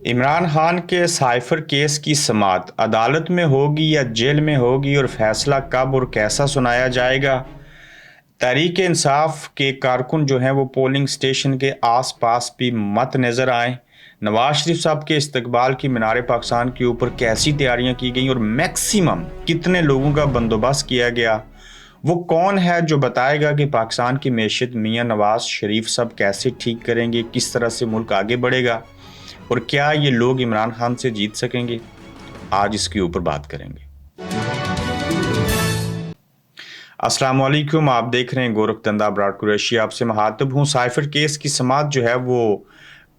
इमरान खान के cipher case की समाअत अदालत में होगी या जेल में होगी और फैसला कब और कैसा सुनाया जाएगा। तहरीक इंसाफ के कारकुन जो हैं वो पोलिंग स्टेशन के आसपास भी मत नज़र आए। नवाज शरीफ साहब के इस्तकबाल की मीनार पाकिस्तान के ऊपर कैसी तैयारियां की गई और मैक्सिमम कितने लोगों का बंदोबस्त किया गया। वो कौन है जो बताएगा कि पाकिस्तान की मैशत मियाँ नवाज शरीफ साहब कैसे ठीक करेंगे, किस तरह से मुल्क आगे बढ़ेगा और क्या ये लोग इमरान खान से जीत सकेंगे। आज इसके ऊपर बात करेंगे। अस्सलाम वालेकुम, आप देख रहे हैं गोरखधंधा ब्रॉड कुरैशी। आपसे मुखातिब हूँ। साइफर केस की समाअत जो है वो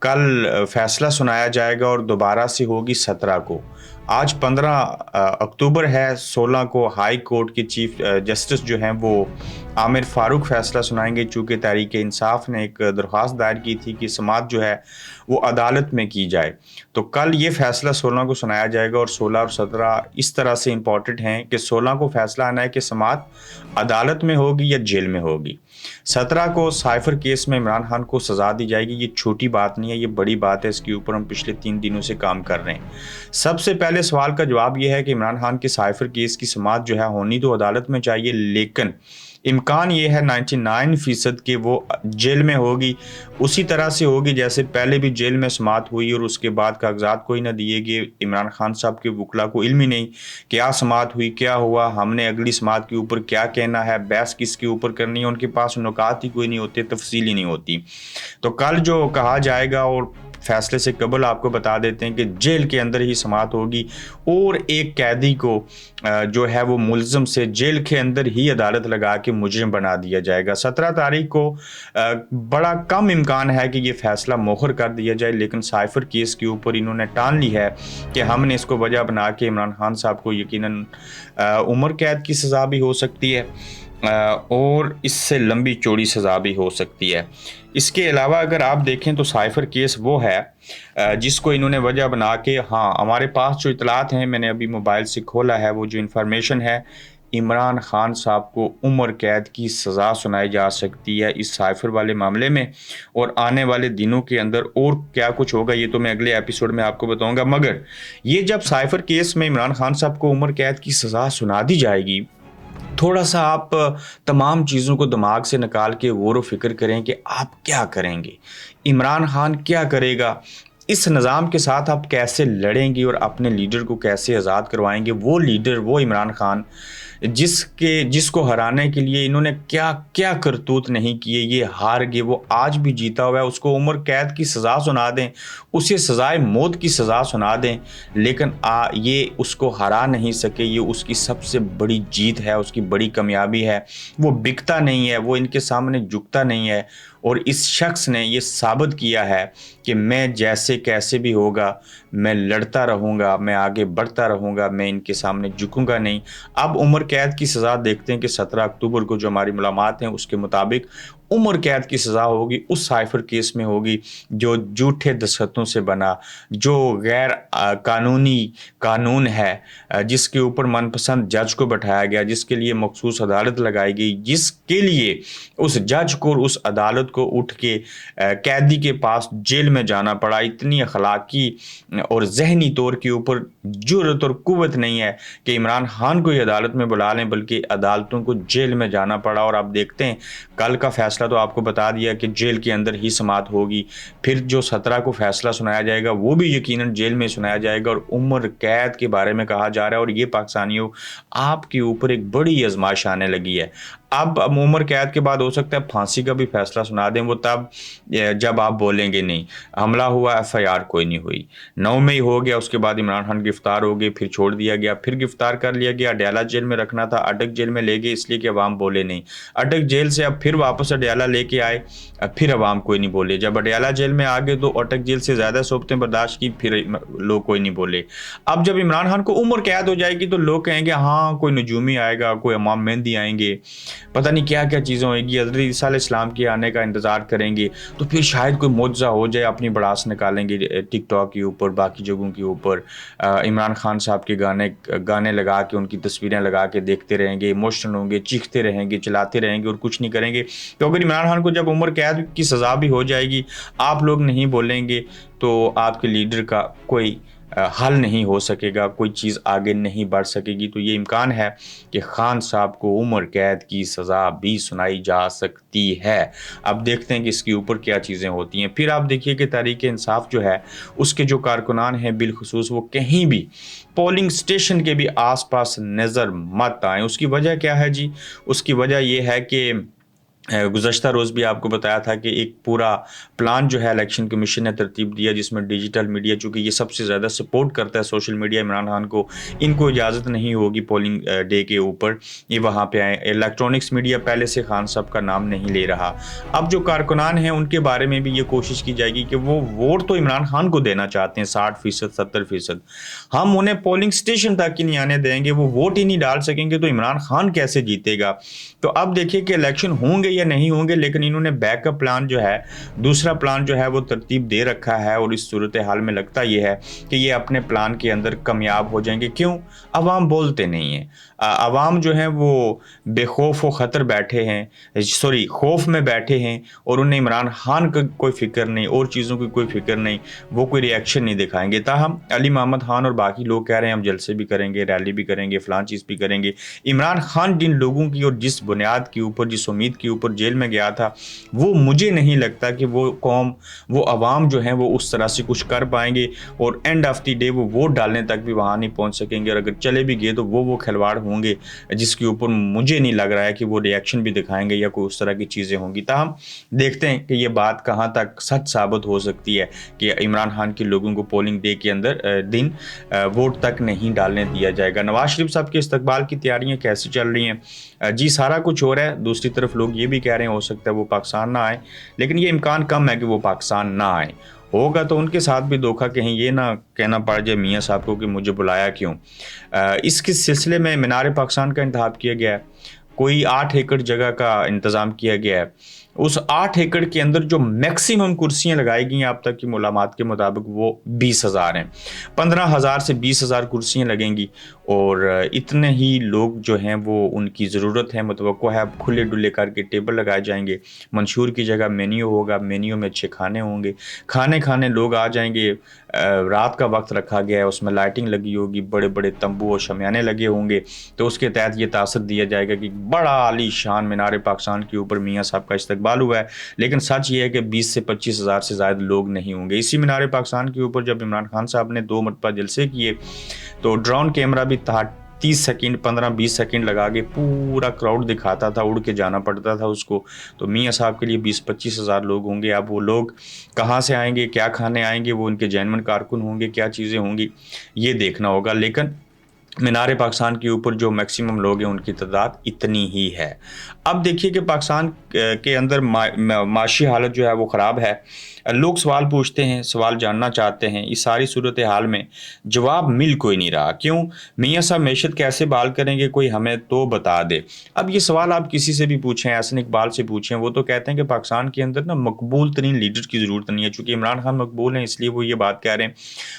कल फैसला सुनाया जाएगा और दोबारा से होगी 17 को। आज 15 अक्टूबर है। 16 को हाई कोर्ट के चीफ जस्टिस जो हैं वो आमिर फारूक फैसला सुनाएंगे। चूँकि तहरीक इंसाफ ने एक दरख्वास्त दायर की थी कि समाअत जो है वो अदालत में की जाए, तो कल ये फैसला 16 को सुनाया जाएगा। और 16 और 17 इस तरह से इम्पॉर्टेंट हैं कि 16 को फैसला आना है कि समाअत अदालत में होगी या जेल में होगी। 17 को साइफर केस में इमरान खान को सज़ा दी जाएगी। ये छोटी बात नहीं है, ये बड़ी बात है। इसके ऊपर हम पिछले 3 दिनों से काम कर रहे हैं। सबसे पहले सवाल का जवाब यह है कि इमरान खान के साइफर केस की समाअत जो है होनी तो अदालत में चाहिए, लेकिन इम्कान ये है 99% कि वो जेल में होगी। उसी तरह से होगी जैसे पहले भी जेल में समाअत हुई और उसके बाद कागजात कोई ना दिए गए। इमरान खान साहब के वकला को इल्म ही नहीं क्या समाअत हुई, क्या हुआ, हमने अगली समाअत के ऊपर क्या कहना है, बहस किसके ऊपर करनी है। उनके पास नुकात ही कोई नहीं होते, तफसील ही नहीं होती। तो कल जो कहा जाएगा, और फैसले से कबल आपको बता देते हैं कि जेल के अंदर ही समाअत होगी और एक कैदी को जो है वो मुलज़म से जेल के अंदर ही अदालत लगा के मुजरिम बना दिया जाएगा। 17 तारीख को बड़ा कम इम्कान है कि ये फैसला मोहर कर दिया जाए, लेकिन साइफर केस के ऊपर इन्होंने टान ली है कि हमने इसको वजह बना के इमरान खान साहब को यकीनन उम्र कैद की सज़ा भी हो सकती है और इससे लंबी चौड़ी सज़ा भी हो सकती है। इसके अलावा अगर आप देखें तो साइफर केस वो है जिसको इन्होंने वजह बना के, हाँ हमारे पास जो इतलात हैं, मैंने अभी मोबाइल से खोला है, वो जो इन्फॉर्मेशन है, इमरान खान साहब को उम्र कैद की सज़ा सुनाई जा सकती है इस साइफर वाले मामले में। और आने वाले दिनों के अंदर और क्या कुछ होगा ये तो मैं अगले एपिसोड में आपको बताऊंगा। मगर ये जब साइफर केस में इमरान खान साहब को उम्र कैद की सज़ा सुना दी जाएगी, थोड़ा सा आप तमाम चीज़ों को दिमाग से निकाल के गौर व फिक्र करें कि आप क्या करेंगे, इमरान खान क्या करेगा, इस निज़ाम के साथ आप कैसे लड़ेंगे और अपने लीडर को कैसे आज़ाद करवाएंगे। वो लीडर, वो इमरान खान जिसको हराने के लिए इन्होंने क्या क्या करतूत नहीं किए, ये हार गए, वो आज भी जीता हुआ है। उसको उम्र कैद की सज़ा सुना दें, उसे सज़ाए मौत की सज़ा सुना दें, लेकिन ये उसको हरा नहीं सके। ये उसकी सबसे बड़ी जीत है, उसकी बड़ी कामयाबी है। वो बिकता नहीं है, वो इनके सामने झुकता नहीं है। और इस शख्स ने ये साबित किया है कि मैं जैसे कैसे भी होगा, मैं लड़ता रहूँगा, मैं आगे बढ़ता रहूँगा, मैं इनके सामने झुकूँगा नहीं। अब उम्र कैद की सज़ा देखते हैं कि 17 अक्टूबर को जो हमारी मालूमात हैं उसके मुताबिक उम्र कैद की सज़ा होगी। उस साइफर केस में होगी जो झूठे दस्तखतों से बना, जो गैर कानूनी कानून है, जिसके ऊपर मनपसंद जज को बैठाया गया, जिसके लिए मखसूस अदालत लगाई गई, जिसके लिए उस जज को और उस अदालत को उठ के कैदी के पास जेल में जाना पड़ा। इतनी अखलाकी और जहनी तौर के ऊपर जुर्रत और कुव्वत नहीं है कि इमरान खान को ही अदालत में बुला लें, बल्कि अदालतों को जेल में जाना पड़ा। और आप देखते हैं कल का फैसला तो आपको बता दिया कि जेल के अंदर ही समाअत होगी। फिर जो 17 को फैसला सुनाया जाएगा वो भी यकीनन जेल में सुनाया जाएगा। और उम्र कैद के बारे में कहा जा रहा है और ये पाकिस्तानियों आपके ऊपर एक बड़ी आजमाइश आने लगी है। अब उम्र कैद के बाद हो सकता है फांसी का भी फैसला सुना दें, वो तब जब आप बोलेंगे नहीं हमला हुआ, FIR कोई नहीं हुई, 9 में ही हो गया। उसके बाद इमरान खान गिरफ्तार हो गए, फिर छोड़ दिया गया, फिर गिरफ्तार कर लिया गया, अडयाला जेल में रखना था, अटक जेल में ले गए इसलिए कि अवाम बोले नहीं। अटक जेल से अब फिर वापस अडयाला लेके आए, अब फिर अवाम कोई नहीं बोले। जब अडयाला जेल में आ गए तो अटक जेल से ज़्यादा सोबतें बर्दाश्त की, फिर लोग कोई नहीं बोले। अब जब इमरान खान को उम्र कैद हो जाएगी तो लोग कहेंगे हाँ कोई नजूमी आएगा, कोई इमाम मेहंदी आएंगे, پتہ نہیں کیا کیا چیزیں ہوئیں گی، حضرت عیسیٰ علیہ السلام کے آنے کا انتظار کریں گے تو پھر شاید کوئی معجزہ ہو جائے، اپنی بڑاس نکالیں گے ٹک ٹاک کے اوپر، باقی جگہوں کے اوپر، عمران خان صاحب کے گانے لگا کے، ان کی تصویریں لگا کے دیکھتے رہیں گے، ایموشنل ہوں گے، چیختے رہیں گے، چلاتے رہیں گے اور کچھ نہیں کریں گے. تو اگر عمران خان کو جب عمر قید کی سزا بھی ہو جائے گی، آپ لوگ نہیں بولیں گے تو آپ کے لیڈر کا کوئی حل نہیں ہو سکے گا، کوئی چیز آگے نہیں بڑھ سکے گی. تو یہ امکان ہے کہ خان صاحب کو عمر قید کی سزا بھی سنائی جا سکتی ہے. اب دیکھتے ہیں کہ اس کے اوپر کیا چیزیں ہوتی ہیں. پھر آپ دیکھیے کہ تحریک انصاف جو ہے اس کے جو کارکنان ہیں بالخصوص، وہ کہیں بھی پولنگ سٹیشن کے بھی آس پاس نظر مت آئیں. اس کی وجہ کیا ہے جی؟ اس کی وجہ یہ ہے کہ گزشتہ روز بھی آپ کو بتایا تھا کہ ایک پورا پلان جو ہے الیکشن کمیشن نے ترتیب دیا، جس میں ڈیجیٹل میڈیا، چونکہ یہ سب سے زیادہ سپورٹ کرتا ہے سوشل میڈیا عمران خان کو، ان کو اجازت نہیں ہوگی پولنگ ڈے کے اوپر یہ وہاں پہ آئیں. الیکٹرانکس میڈیا پہلے سے خان صاحب کا نام نہیں لے رہا. اب جو کارکنان ہیں ان کے بارے میں بھی یہ کوشش کی جائے گی کہ وہ ووٹ تو عمران خان کو دینا چاہتے ہیں 60%، 70%، ہم انہیں پولنگ سٹیشن تک ہی نہیں آنے دیں گے، وہ ووٹ ہی نہیں ڈال سکیں گے تو عمران خان کیسے جیتے گا. تو اب دیکھیے کہ الیکشن ہوں گے یا نہیں ہوں گے، لیکن انہوں نے بیک اپ پلان جو ہے، دوسرا پلان جو ہے وہ ترتیب دے رکھا ہے. اور اس صورتحال میں لگتا یہ ہے کہ یہ اپنے پلان کے اندر کامیاب ہو جائیں گے. کیوں؟ عوام بولتے نہیں ہیں. عوام جو ہیں وہ بے خوف و خطر بیٹھے ہیں، خوف میں بیٹھے ہیں، اور انہیں عمران خان کا کوئی فکر نہیں، اور چیزوں کی کوئی فکر نہیں، وہ کوئی ری ایکشن نہیں دکھائیں گے. تاہم علی محمد خان اور باقی لوگ کہہ رہے ہیں ہم جلسے بھی کریں گے، ریلی بھی کریں گے، فلان چیز بھی کریں گے. عمران خان جن لوگوں کی اور جس بنیاد کے اوپر، جس امید کے اوپر جیل میں گیا تھا، وہ مجھے نہیں لگتا کہ وہ قوم، وہ عوام جو ہیں وہ اس طرح سے کچھ کر پائیں گے. اور اینڈ آف دی ڈے وہ ووٹ ڈالنے تک بھی وہاں نہیں پہنچ سکیں گے. اور اگر چلے بھی گئے تو وہ کھلواڑ ہوں گے جس کے اوپر مجھے نہیں لگ رہا ہے کہ وہ ری ایکشن بھی دکھائیں گے یا کوئی اس طرح کی چیزیں ہوں گی. تاہم دیکھتے ہیں کہ یہ بات کہاں تک سچ ثابت ہو سکتی ہے کہ عمران خان کے لوگوں کو پولنگ ڈے کے اندر دن ووٹ تک نہیں ڈالنے دیا جائے گا. نواز شریف صاحب کے استقبال کی تیاریاں کیسی چل رہی ہیں جی؟ سارا کچھ ہو رہا ہے. دوسری طرف لوگ یہ بھی کہہ رہے ہیں ہو سکتا ہے وہ پاکستان نہ آئے، لیکن یہ امکان کم ہے کہ وہ پاکستان نہ آئے. ہوگا تو ان کے ساتھ بھی دھوکہ کہیں یہ نہ کہنا پڑ جائے میاں صاحب کو کہ مجھے بلایا کیوں. اس کے سلسلے میں مینار پاکستان کا انتخاب کیا گیا ہے، کوئی 8 ایکڑ جگہ کا انتظام کیا گیا ہے. اس 8 ایکڑ کے اندر جو میکسیمم کرسیاں لگائی گئی ہیں اب تک کی معلومات کے مطابق وہ 20,000 ہیں. 15,000 سے 20,000 کرسیاں لگیں گی، اور اتنے ہی لوگ جو ہیں وہ ان کی ضرورت ہے، متوقع ہے. کھلے ڈلے کر کے ٹیبل لگائے جائیں گے، منشور کی جگہ مینیو ہوگا، مینیو میں اچھے کھانے ہوں گے، کھانے لوگ آ جائیں گے. رات کا وقت رکھا گیا ہے، اس میں لائٹنگ لگی ہوگی، بڑے بڑے تمبو اور شمیانے لگے ہوں گے. تو اس کے تحت یہ تاثر دیا جائے گا کہ بڑا عالی شان مینار پاکستان کے اوپر میاں صاحب کا استقبال ہوا ہے. لیکن سچ یہ ہے کہ 20 سے 25,000 سے زائد لوگ نہیں ہوں گے. اسی مینار پاکستان کے اوپر جب عمران خان صاحب نے 2 مرتبہ جلسے کیے تو ڈرون کیمرہ بھی 30 سیکنڈ 15-20 سیکنڈ لگا کے پورا کراؤڈ دکھاتا تھا، اڑ کے جانا پڑتا تھا اس کو. تو میاں صاحب کے لیے 20-25,000 لوگ ہوں گے. اب وہ لوگ کہاں سے آئیں گے، کیا کھانے آئیں گے، وہ ان کے جینون کارکن ہوں گے، کیا چیزیں ہوں گی، یہ دیکھنا ہوگا. لیکن مینار پاکستان کے اوپر جو میکسیمم لوگ ہیں ان کی تعداد اتنی ہی ہے. اب دیکھیے کہ پاکستان کے اندر معاشی حالت جو ہے وہ خراب ہے. لوگ سوال پوچھتے ہیں، سوال جاننا چاہتے ہیں. اس ساری صورتحال میں جواب مل کوئی نہیں رہا. کیوں؟ میاں صاحب معیشت کیسے بحال کریں گے، کوئی ہمیں تو بتا دے. اب یہ سوال آپ کسی سے بھی پوچھیں، احسن اقبال سے پوچھیں، وہ تو کہتے ہیں کہ پاکستان کے اندر نا مقبول ترین لیڈر کی ضرورت نہیں ہے. چونکہ عمران خان مقبول ہیں اس لیے وہ یہ بات کہہ رہے ہیں.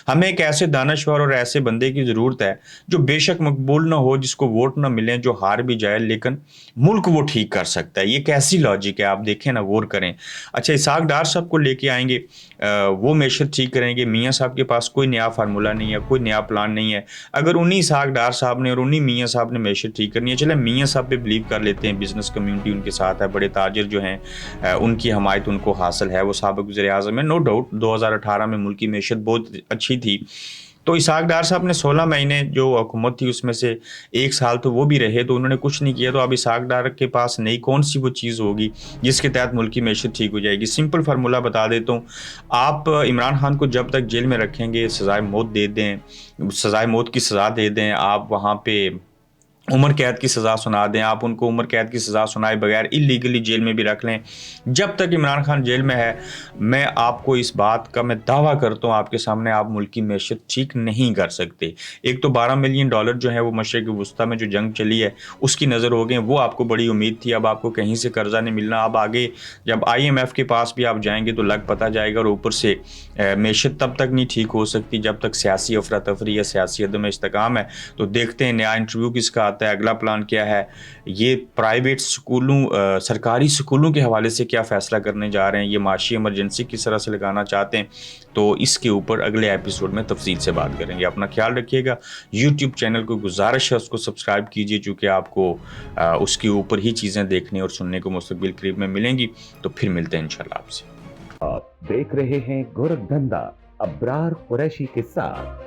ہمیں ایک ایسے دانشور اور ایسے بندے کی ضرورت ہے جو بے شک مقبول نہ ہو، جس کو ووٹ نہ ملیں، جو ہار بھی جائے لیکن ملک وہ ٹھیک کر سکتا ہے. یہ کیسی لاجک ہے؟ آپ دیکھیں نا، غور کریں. اچھا، اسحاق ڈار صاحب کو لے کے آئیں گے، وہ معیشت ٹھیک کریں گے. میاں صاحب کے پاس کوئی نیا فارمولہ نہیں ہے، کوئی نیا پلان نہیں ہے. اگر انہی اسحاق ڈار صاحب نے اور انہی میاں صاحب نے معیشت ٹھیک کرنی ہے، چلے میاں صاحب پہ بلیو کر لیتے ہیں، بزنس کمیونٹی ان کے ساتھ ہے، بڑے تاجر جو ہیں ان کی حمایت ان کو حاصل ہے، وہ سابق وزیر اعظم ہے. نو ڈاؤٹ 2018 میں ملکی معیشت بہت اچھی تھی. تو اسحاق ڈار صاحب نے 16 مہینے جو حکومت تھی اس میں سے 1 سال تو وہ بھی رہے، تو انہوں نے کچھ نہیں کیا. تو اب اسحاق ڈار کے پاس نئی کون سی وہ چیز ہوگی جس کے تحت ملکی معیشت ٹھیک ہو جائے گی؟ سمپل فارمولہ بتا دیتا ہوں. آپ عمران خان کو جب تک جیل میں رکھیں گے، سزائے موت دے دیں، سزائے موت کی سزا دے دیں، آپ وہاں پہ उम्र कैद की सज़ा सुना दें, आप उनको उम्र कैद की सज़ा सुनाए बगैर इल्लीगली जेल में भी रख लें। जब तक इमरान खान जेल में है, मैं आपको इस बात का मैं दावा करता हूँ आपके सामने, आप मुल्क की मैशत ठीक नहीं कर सकते। एक तो $12 मिलियन जो है वो मशरिक़ वुस्ता में जो जंग चली है उसकी नज़र हो गए, वो आपको बड़ी उम्मीद थी, अब आपको कहीं से कर्जा नहीं मिलना। अब आगे जब IMF के पास भी आप जाएंगे तो लग पता जाएगा, और ऊपर से मैशत तब तक नहीं ठीक हो सकती जब तक सियासी अफरा तफरी या सियासी अदम इस्तेकाम है। तो देखते हैं नया इंटरव्यू किसका आता है, अगला प्लान क्या है, ये प्राइवेट स्कूलों सरकारी स्कूलों के हवाले से क्या फ़ैसला करने जा रहे हैं, ये माशी इमरजेंसी किस तरह से लगाना चाहते हैं। तो इसके ऊपर अगले एपिसोड में तफसील से बात करेंगे। अपना ख्याल रखिएगा। यूट्यूब चैनल को गुजारिश है उसको सब्सक्राइब कीजिए, चूँकि आपको उसके ऊपर ही चीज़ें देखने और सुनने को मुस्तकबिल करीब में मिलेंगी। तो फिर मिलते हैं इंशाल्लाह आपसे। आप देख रहे हैं गोरखधंधा अब्रार कुरैशी के साथ।